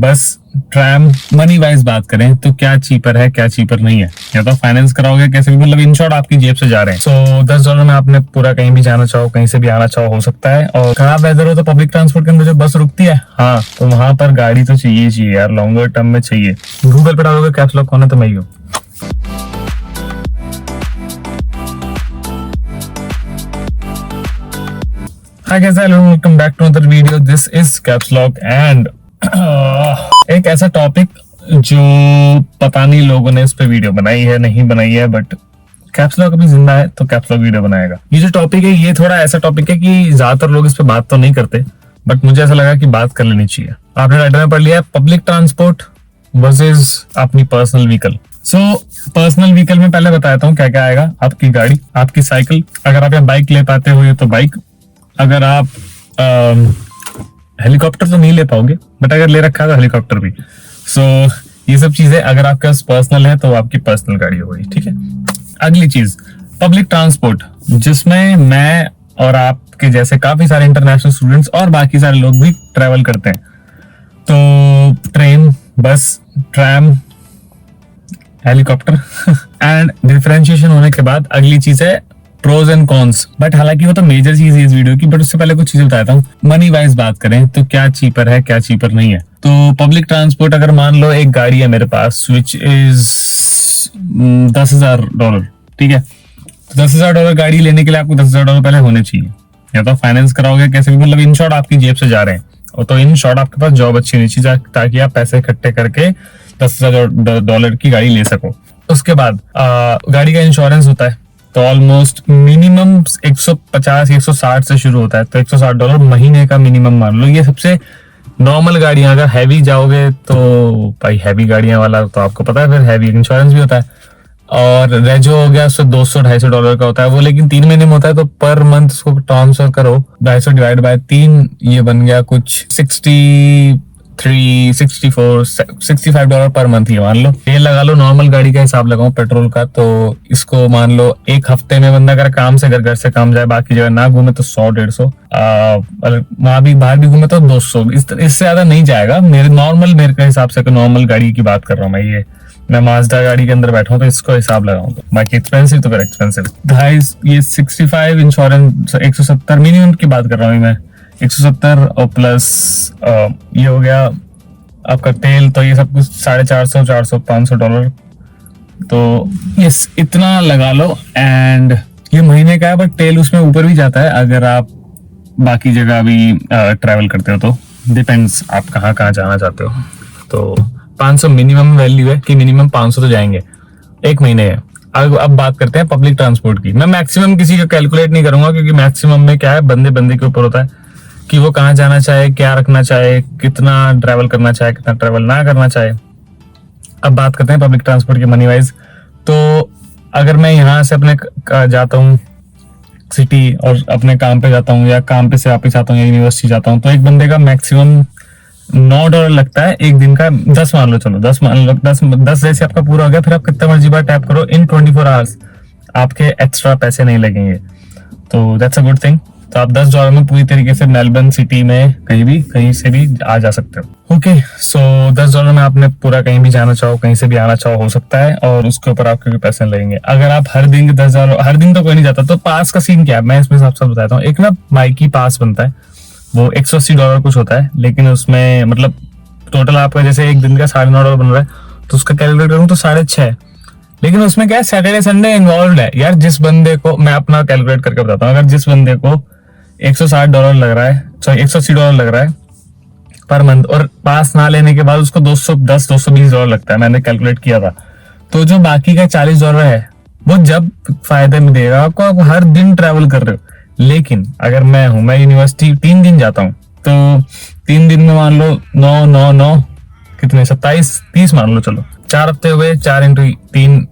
बस tram money wise बात करें तो क्या चीपर है क्या चीपर नहीं है, या तो फाइनेंस कराओगे कैसे भी, मतलब इन शॉर्ट आपकी जेब से जा रहे हैं। सो $10 में आपने पूरा कहीं भी जाना चाहो, कहीं से भी आना चाहो हो सकता है। और खराब वेदर हो तो पब्लिक ट्रांसपोर्ट के अंदर जो बस रुकती है, हाँ तो वहां पर गाड़ी तो चाहिए यार, लॉन्गर टर्म में चाहिए। गूगल पे डालोगे कैप्स लॉक कौन है तो मैं ही हूँ। Hi guys, hello, welcome back to another video. This is Caps Lock and एक ऐसा टॉपिक जो पता नहीं लोगों ने इस पे वीडियो बनाई है नहीं बनाई है, बट कैप्स लॉक अभी जिंदा है तो कैप्स लॉक वीडियो बनाएगा। ये जो टॉपिक है ये थोड़ा ऐसा टॉपिक है कि ज्यादातर लोग इस पे बात तो नहीं करते, बट मुझे ऐसा लगा कि बात कर लेनी चाहिए। आपने टाइटल में पढ़ लिया है पब्लिक ट्रांसपोर्ट वर्सेस अपनी personal vehicle. So personal vehicle में पहले बताता हूँ क्या क्या आएगा। आपकी गाड़ी, आपकी साइकिल, अगर आप यहाँ बाइक ले पाते हो तो बाइक, अगर आप हेलीकॉप्टर तो नहीं ले पाओगे बट अगर ले रखा है तो हेलीकॉप्टर भी। सो ये सब चीजें अगर आपके पास पर्सनल है तो आपकी पर्सनल गाड़ी हो गई, ठीक है। अगली चीज पब्लिक ट्रांसपोर्ट, जिसमें मैं और आपके जैसे काफी सारे इंटरनेशनल स्टूडेंट्स और बाकी सारे लोग भी ट्रेवल करते हैं। तो ट्रेन, बस, ट्रैम, हेलीकॉप्टर एंड डिफरेंशिएशन होने के बाद अगली चीज है प्रोज एंड कॉन्स। बट हालांकि वो तो मेजर चीज है इस वीडियो की, बट उससे पहले कुछ चीजें बताता हूँ। मनी वाइज बात करें तो क्या चीपर है क्या चीपर नहीं है। तो पब्लिक ट्रांसपोर्ट, अगर मान लो एक गाड़ी है मेरे पास विच इज $10,000, ठीक है। तो $10,000 गाड़ी लेने के लिए आपको $10,000 पहले होने चाहिए, या तो फाइनेंस कराओगे कैसे भी, मतलब इन शॉर्ट आपकी जेब से जा रहे हैं। और तो इन शॉर्ट आपके पास जॉब अच्छी होनी चाहिए ताकि आप पैसे इकट्ठे करके $10,000 की गाड़ी ले सको। उसके बाद गाड़ी का इंश्योरेंस होता है, तो ऑलमोस्ट मिनिमम 150-160 से शुरू होता है। तो $160 महीने का मिनिमम मान लो। ये सबसे नॉर्मल गाड़ियां, अगर हैवी जाओगे तो भाई हैवी गाड़ियां वाला तो आपको पता है फिर हैवी इंश्योरेंस भी होता है। और रेजो हो गया उससे $200-250 का होता है वो, लेकिन 3 महीने में होता है। तो पर मंथ उसको ट्रांसफर करो, 250 डिवाइड बाय 3, ये बन गया कुछ $65 पर मंथ ही मान लो। ये लगा लो, नॉर्मल गाड़ी का हिसाब लगाओ पेट्रोल का, तो इसको मान लो एक हफ्ते में बंदा अगर काम से घर से काम जाए, बाकी जगह ना घूमे तो 100-150, वहां भी बाहर भी घूमे तो 200, इससे ज्यादा नहीं जाएगा। मेरे के हिसाब से नॉर्मल गाड़ी की बात कर रहा हूँ मैं माजदा गाड़ी के अंदर बैठा हूँ तो इसको हिसाब लगाऊं तो बाकी एक्सपेंसिव तो फिर एक्सपेंसिव। ये 65 इंश्योरेंस, 170 मिनिमम की बात कर रहा हूँ मैं, 170 और प्लस ये हो गया आपका तेल, तो ये सब कुछ $450, $400, $500। तो यस इतना लगा लो। एंड ये महीने का है, बट तेल उसमें ऊपर भी जाता है अगर आप बाकी जगह भी ट्रैवल करते हो तो डिपेंड्स आप कहाँ कहाँ जाना चाहते हो। तो 500 मिनिमम वैल्यू है कि मिनिमम 500 तो जाएंगे एक महीने है। अब बात करते हैं पब्लिक ट्रांसपोर्ट की। मैं मैक्सिमम किसी का कैलकुलेट नहीं करूंगा क्योंकि मैक्सिमम में क्या है, बंदे के ऊपर होता है कि वो कहाँ जाना चाहे, क्या रखना चाहे, कितना ट्रैवल करना चाहे, कितना ट्रैवल ना करना चाहे। अब बात करते हैं पब्लिक ट्रांसपोर्ट की मनी वाइज। तो अगर मैं यहाँ से अपने जाता हूँ सिटी और अपने काम पे जाता हूँ, या काम पे से वापस आता हूँ, या यूनिवर्सिटी जाता हूँ, तो एक बंदे का मैक्सिमम $9 लगता है एक दिन का। 10 मान लो, चलो 10 मान लो, 10 जैसे आपका पूरा हो गया, फिर आप कितना मर्जी बार टैप करो, इन 24 आवर्स आपके एक्स्ट्रा पैसे नहीं लगेंगे। तो दैट्स अ गुड थिंग। तो आप $10 में पूरी तरीके से मेलबर्न सिटी में कहीं से भी आ जा सकते हो। ओके, सो $10 में आपने पूरा कहीं भी जाना चाहो, कहीं से भी आना चाहो हो सकता है, और उसके ऊपर आपके पैसे लगेंगे। अगर आप हर दिन $10, हर दिन तो कोई नहीं जाता, तो पास का सीन क्या है मैं इसमें सबसे बताता हूँ। एक ना बाइक पास बनता है, वो $180 कुछ होता है, लेकिन उसमें मतलब टोटल आपका जैसे एक दिन का $9.5 बन रहा है, तो उसका कैलकुलेट करूँ तो 6.5। लेकिन उसमें क्या है, सैटरडे संडे इन्वॉल्व है यार। जिस बंदे को मैं अपना कैलकुलेट करके बताता हूँ, अगर जिस बंदे को $160 लग रहा है, सॉरी $180 लग रहा है पर मंथ, और पास ना लेने के बाद उसको $220 लगता है, मैंने कैलकुलेट किया था। तो जो बाकी का $40 है वो जब फायदे में देगा आपको, आप हर दिन ट्रैवल कर रहे हो। लेकिन अगर मैं यूनिवर्सिटी 3 दिन जाता हूँ, तो 3 दिन में मान लो 9 कितने 27-30 मान लो, चलो 4 हफ्ते हुए, 4 × 3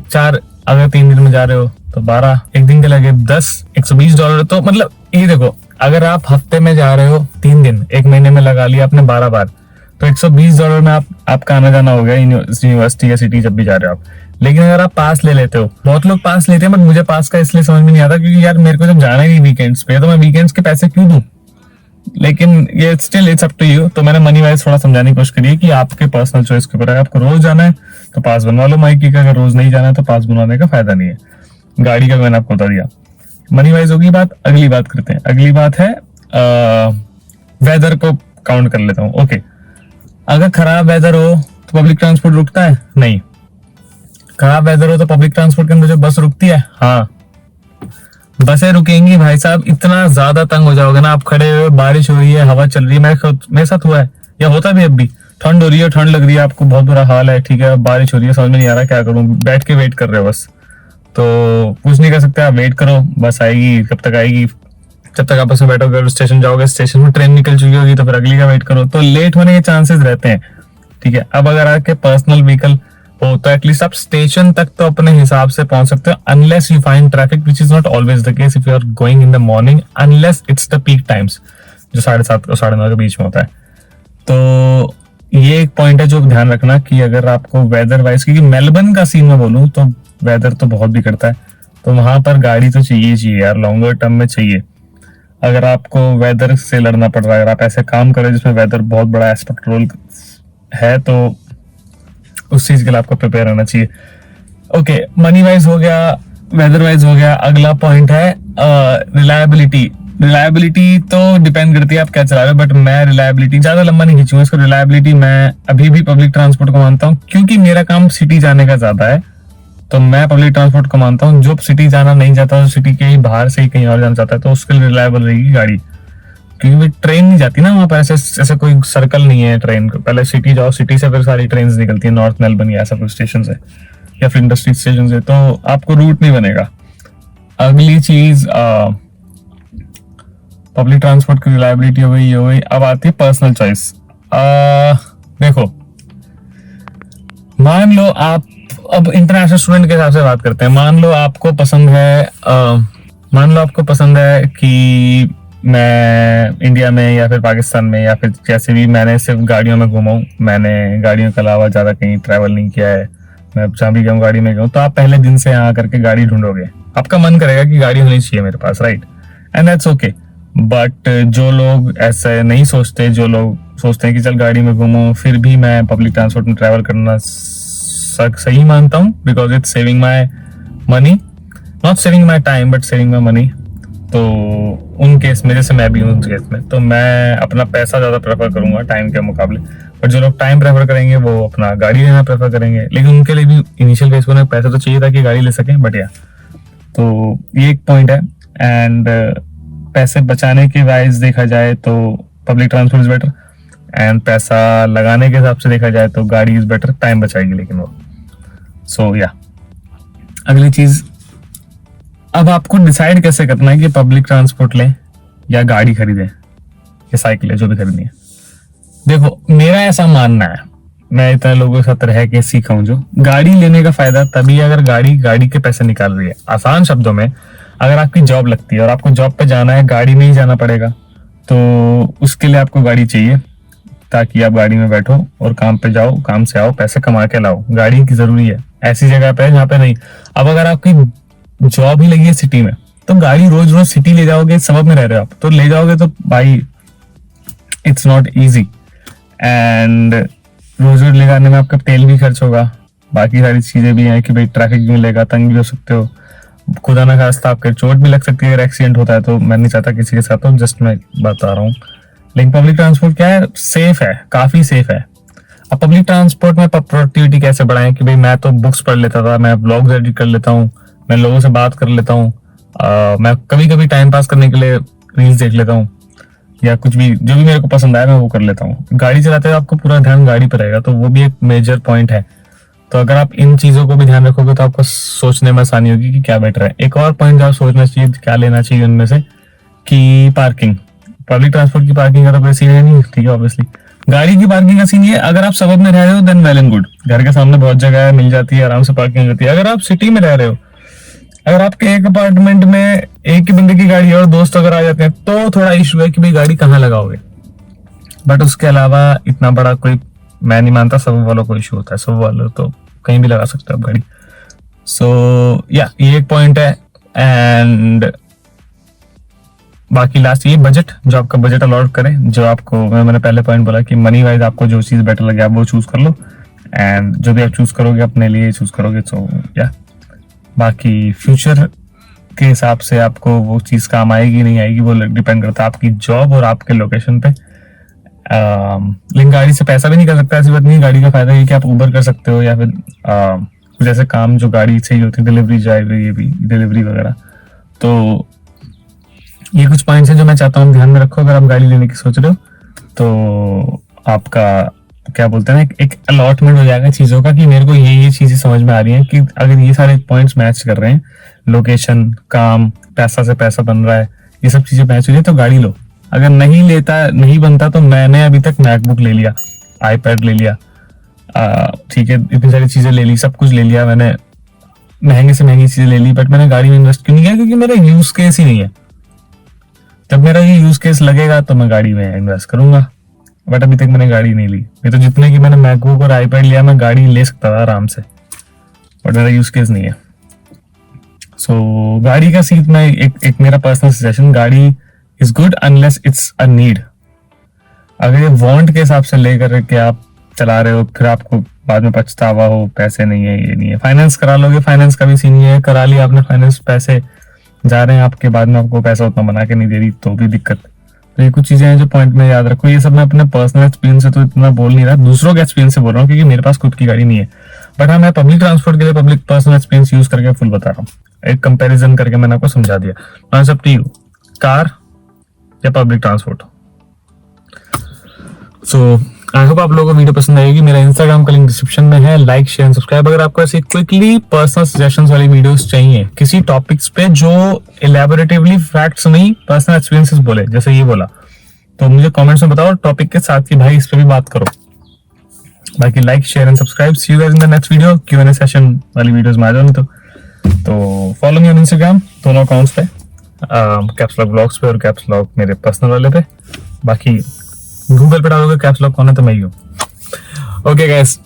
4, अगर 3 दिन में जा रहे हो तो 12, एक दिन के लगे 10, $120। तो मतलब ये देखो, अगर आप हफ्ते में जा रहे हो 3 दिन, एक महीने में लगा लिया आपने 12 बार, तो $120 में आपका आना जाना हो गया यूनिवर्सिटी या सिटी जब भी जा रहे हो आप। लेकिन अगर आप पास ले लेते हो, बहुत लोग पास लेते हैं, बट मुझे पास का इसलिए समझ में नहीं आता क्योंकि यार मेरे को जब जाना ही वीकेंड्स पे, तो मैं वीकेंड्स के पैसे क्यों दूं? लेकिन ये still it's up to you. तो मैंने मनी वाइज थोड़ा समझाने की कोशिश करी है कि आपके पर्सनल चॉइस के ऊपर है। आपको रोज जाना है तो पास बनवा लो माइकी का, अगर रोज नहीं जाना है तो पास बनवाने का फायदा नहीं है। गाड़ी का मैंने आपको बता दिया। मनी वाइज होगी बात। अगली बात करते हैं। अगली बात है वेदर को काउंट कर लेता हूँ। ओके, अगर खराब वेदर हो तो पब्लिक ट्रांसपोर्ट रुकता है? नहीं। खराब वेदर हो तो पब्लिक ट्रांसपोर्ट के अंदर जो बस रुकती है, हाँ बसें रुकेंगी भाई साहब। इतना ज्यादा तंग हो जाओगे ना आप, खड़े हुए, बारिश हो रही है, हवा चल रही है, मेरे साथ हुआ है या होता भी। अब भी ठंड हो रही है, ठंड लग रही है आपको, बहुत बुरा हाल है, ठीक है, बारिश हो रही है, समझ में नहीं आ रहा क्या करूं, बैठ के वेट कर रहे हो बस। तो कुछ नहीं कर सकते, आप वेट करो, बस आएगी। कब तक आएगी? जब तक आपस में बैठोगे, स्टेशन जाओगे, स्टेशन में ट्रेन निकल चुकी होगी तो फिर अगली का वेट करो। तो लेट होने के चांसेस रहते हैं, ठीक है। अब अगर आपके पर्सनल व्हीकल हो तो एटलीस्ट आप स्टेशन तक तो अपने हिसाब से पहुंच सकते हो, unless you find traffic, which is not always the case if you are going in the morning, unless it's the peak times जो 7:30 और 9:30 के बीच में होता है। तो ये एक पॉइंट है जो ध्यान रखना कि अगर आपको वेदर वाइज, क्योंकि मेलबर्न का सीन में बोलूं तो वेदर तो बहुत बिगड़ता है, तो वहां पर गाड़ी तो चाहिए यार, लॉन्गर टर्म में चाहिए। अगर आपको वेदर से लड़ना पड़ रहा है, अगर आप ऐसे काम करें जिसमें वेदर बहुत बड़ा एस्पेक्ट रोल है, तो उस चीज के लिए आपको प्रिपेयर रहना चाहिए। ओके, मनी वाइज हो गया, वेदर वाइज हो गया। अगला पॉइंट है रिलायबिलिटी। रिलायबिलिटी तो डिपेंड करती है आप क्या चला रहे हो, बट मैं रिलायबिलिटी ज्यादा लंबा नहीं खींचूंगा इसको। रिलायबिलिटी मैं अभी भी पब्लिक ट्रांसपोर्ट को मानता हूँ, क्योंकि मेरा काम सिटी जाने का ज्यादा है, तो मैं पब्लिक ट्रांसपोर्ट को मानता हूँ। जो सिटी जाना नहीं चाहता, सिटी के ही बाहर से ही कहीं और जाना चाहता है, तो उसके लिए रिलायबल रहेगी गाड़ी, क्योंकि ट्रेन नहीं जाती ना वहां पर, ऐसे कोई सर्कल नहीं है ट्रेन को। पहले सिटी जाओ, सिटी से फिर सारी ट्रेन निकलती है नॉर्थ मेलबर्न या ऐसा कोई स्टेशन से, या फिर इंडस्ट्री स्टेशन से, तो आपको रूट नहीं बनेगा। अगली चीज पब्लिक ट्रांसपोर्ट की रिलायबिलिटी हो गई। अब आती है पर्सनल चॉइस। देखो, मान लो आप, अब इंटरनेशनल स्टूडेंट के हिसाब से बात करते हैं। मान लो आपको पसंद है कि मैं इंडिया में या फिर पाकिस्तान में या फिर जैसे भी, मैंने सिर्फ गाड़ियों में घूमा हूँ, मैंने गाड़ियों के अलावा ज्यादा कहीं ट्रैवल नहीं किया है, मैं जहाँ भी गया गाड़ी में गया हूँ। तो आप पहले दिन से यहाँ करके गाड़ी ढूंढोगे, आपका मन करेगा कि गाड़ी होनी चाहिए मेरे पास, right, and that's okay. But जो लोग ऐसे नहीं सोचते, जो लोग सोचते हैं कि चल गाड़ी में घूमो, फिर भी मैं पब्लिक ट्रांसपोर्ट में ट्रैवल करना सही मानता हूँ, because it's saving my money, not saving my time but saving my money. तो उन केस में, जैसे मैं भी हूँ उन केस में, तो मैं अपना पैसा ज्यादा प्रेफर करूंगा टाइम के मुकाबले। बट जो लोग टाइम प्रेफर करेंगे वो अपना गाड़ी लेना प्रेफर करेंगे, लेकिन उनके लिए भी इनिशियल फेज में पैसा तो चाहिए था कि गाड़ी ले सकें, बट या तो ये एक पॉइंट है। एंड पैसे बचाने के वाइज देखा जाए तो public transport is better, and पैसा लगाने के हिसाब से देखा जाए तो गाड़ी इज बेटर, टाइम बचाएगी लेकिन वो। सो या अगली चीज, अब आपको डिसाइड कैसे करना है कि पब्लिक ट्रांसपोर्ट लें या गाड़ी खरीदें या साइकिल है, जो भी खरीदनी है। देखो, मेरा ऐसा मानना है, मैं इतने लोगों के साथ रह के सीखा हूं, जो गाड़ी लेने का फायदा तभी अगर गाड़ी के पैसे निकाल रही है। आसान शब्दों में, अगर आपकी जॉब लगती है और आपको जॉब पे जाना है, गाड़ी में ही जाना पड़ेगा, तो उसके लिए आपको गाड़ी चाहिए, ताकि आप गाड़ी में बैठो और काम पे जाओ, काम से आओ, पैसे कमा के लाओ। गाड़ी की जरूरी है ऐसी जगह पे जहाँ पे नहीं। अब अगर आपकी जॉब ही लगी है सिटी में, तो गाड़ी रोज रोज सिटी ले जाओगे, सबब में रह रहे हो आप, तो ले जाओगे तो भाई इट्स नॉट इजी, एंड रोज रोज ले जाने में आपका तेल भी खर्च होगा, बाकी सारी चीजें भी हैं कि भाई ट्रैफिक भी मिलेगा, तंग भी हो सकते हो, खुदा ना खास्ता आपके चोट भी लग सकती है अगर एक्सीडेंट होता है। तो मैं नहीं चाहता किसी के साथ हो, जस्ट मैं बता रहा हूँ। लेकिन पब्लिक ट्रांसपोर्ट क्या है, सेफ है, काफी सेफ है। अब पब्लिक ट्रांसपोर्ट में प्रोडक्टिविटी कैसे बढ़ाएं कि भाई मैं तो बुक्स पढ़ लेता था, मैं ब्लॉग्स एडिट कर लेता हूँ, मैं लोगों से बात कर लेता हूँ, मैं कभी कभी टाइम पास करने के लिए रील्स देख लेता हूँ, या कुछ भी जो भी मेरे को पसंद आया मैं वो कर लेता हूँ। गाड़ी चलाते हुए आपको पूरा ध्यान गाड़ी पर रहेगा, तो वो भी एक मेजर पॉइंट है। तो अगर आप इन चीजों को भी ध्यान रखोगे तो आपको सोचने में आसानी होगी कि क्या बेटर है। एक और पॉइंट आप सोचना चाहिए क्या लेना चाहिए उनमें से, कि पार्किंग। पब्लिक ट्रांसपोर्ट की पार्किंग का तो कोई सीन है नहीं, ठीक है, ऑब्वियसली। गाड़ी की पार्किंग का सीन ये, अगर आप सबब में रह रहे हो देन वेल एंड गुड, घर के सामने बहुत जगह है, मिल जाती है, आराम से पार्किंग होती है। अगर आप सिटी में रह रहे हो, अगर आपके एक अपार्टमेंट में एक ही बंदे की गाड़ी है और दोस्त अगर आ जाते हैं, तो थोड़ा इशू है कि भाई गाड़ी कहाँ लगाओगे। बट उसके अलावा इतना बड़ा कोई, मैं नहीं मानता सब वालों को इशू होता है, सब वालों तो कहीं भी लगा सकते हो आप गाड़ी। सो या ये एक पॉइंट है। एंड बाकी लास्ट ये बजट, जो आपका बजट अलॉट करें, जो आपको मैंने पहले पॉइंट बोला कि मनी वाइज आपको जो चीज़ बेटर लगे आप वो चूज़ कर लो, एंड जो भी आप चूज़ करोगे अपने लिए चूज़ करोगे। तो या बाकी फ्यूचर के हिसाब से आपको वो चीज़ काम आएगी नहीं आएगी वो डिपेंड करता है आपकी जॉब और आपके लोकेशन पे। लेकिन गाड़ी से पैसा भी नहीं कर सकता, ऐसी बात नहीं। गाड़ी का फायदा ये कि आप उबर कर सकते हो या फिर कुछ ऐसे काम जो गाड़ी से ही होती है, डिलीवरी ड्राइवर, ये भी डिलीवरी वगैरह। तो ये कुछ पॉइंट्स हैं जो मैं चाहता हूँ ध्यान में रखो अगर आप गाड़ी लेने की सोच रहे हो। तो आपका क्या बोलते हैं ना, एक अलॉटमेंट हो जाएगा चीज़ों का कि मेरे को ये चीज़ें समझ में आ रही हैं कि अगर ये सारे पॉइंट्स मैच कर रहे हैं, लोकेशन, काम, पैसा से पैसा बन रहा है, ये सब चीज़ें मैच हो रही है तो गाड़ी लो। अगर नहीं बनता तो मैंने अभी तक मैकबुक ले लिया, आईपैड ले लिया, ठीक है, इतनी सारी चीज़ें ले ली, सब कुछ ले लिया मैंने, महंगी से महंगी चीज़ें ले ली, बट मैंने गाड़ी में इन्वेस्ट क्यों नहीं किया? क्योंकि मेरा यूज केस ही नहीं है। जब मेरा ये यूज केस लगेगा तो मैं गाड़ी में इन्वेस्ट करूंगा, बट अभी तक मैंने गाड़ी नहीं ली। नहीं तो जितने की मैंने मैकबुक और आईपैड लिया मैं गाड़ी ले सकता था आराम से, बट मेरा यूज केस नहीं है। सो गाड़ी का सीट में एक मेरा पर्सनल सजेशन, गाड़ी is good unless it's a need. अगर ये वांट के हिसाब से लेकर के आप चला रहे हो फिर आपको बाद में पछतावा हो, पैसे नहीं है, ये नहीं है। फाइनेंस करा लोगे, फाइनेंस का भी सीन ये है, करा लिया आपने फाइनेंस, पैसे जा रहे हैं आपके, बाद में आपको पैसा उतना बना के नहीं दे रही तो भी दिक्कत। तो ये कुछ चीजें हैं जो पॉइंट में याद रखो। ये सब मैं अपने पर्सनल एक्सपीरियंस से तो इतना बोल नहीं रहा, दूसरों के एक्सपीरियंस से बोल रहा हूँ, क्योंकि मेरे पास खुद की गाड़ी नहीं है। बट हाँ, मैं पब्लिक ट्रांसपोर्ट के लिए पब्लिक पर्सनल एक्सपीरियंस यूज करके फुल बता रहा हूँ। एक कंपैरिजन करके मैंने आपको समझा दिया। नाउ सब टू यू, कार या public transport. So I hope आप लोगों को वीडियो पसंद आएगी। मेरा इंस्टाग्राम का लिंक डिस्क्रिप्शन में है, लाइक शेयर एंड सब्सक्राइब। अगर आपको ऐसी क्विकली पर्सनल सजेशंस वाली वीडियोस चाहिए किसी टॉपिक्स पे जो इलेबोरेटिवली फैक्ट्स नहीं पर्सनल एक्सपीरियंसेस बोले, जैसे ये बोला, तो मुझे कमेंट्स में बताओ टॉपिक के साथ कि भाई इस पे भी बात करो। बाकी like share and subscribe. See you guys in the next video. Q&A session वाली वीडियोस में आ जाओ। तो फॉलो मी ऑन इंस्टाग्राम, दोनों अकाउंट्स पे, कैप्स लॉक ब्लॉग्स पे और कैप्स लॉक मेरे पर्सनल वाले पे। बाकी गूगल पे डालोगे कैप्स लॉक कौन है तो मैं ही हूँ। Okay guys,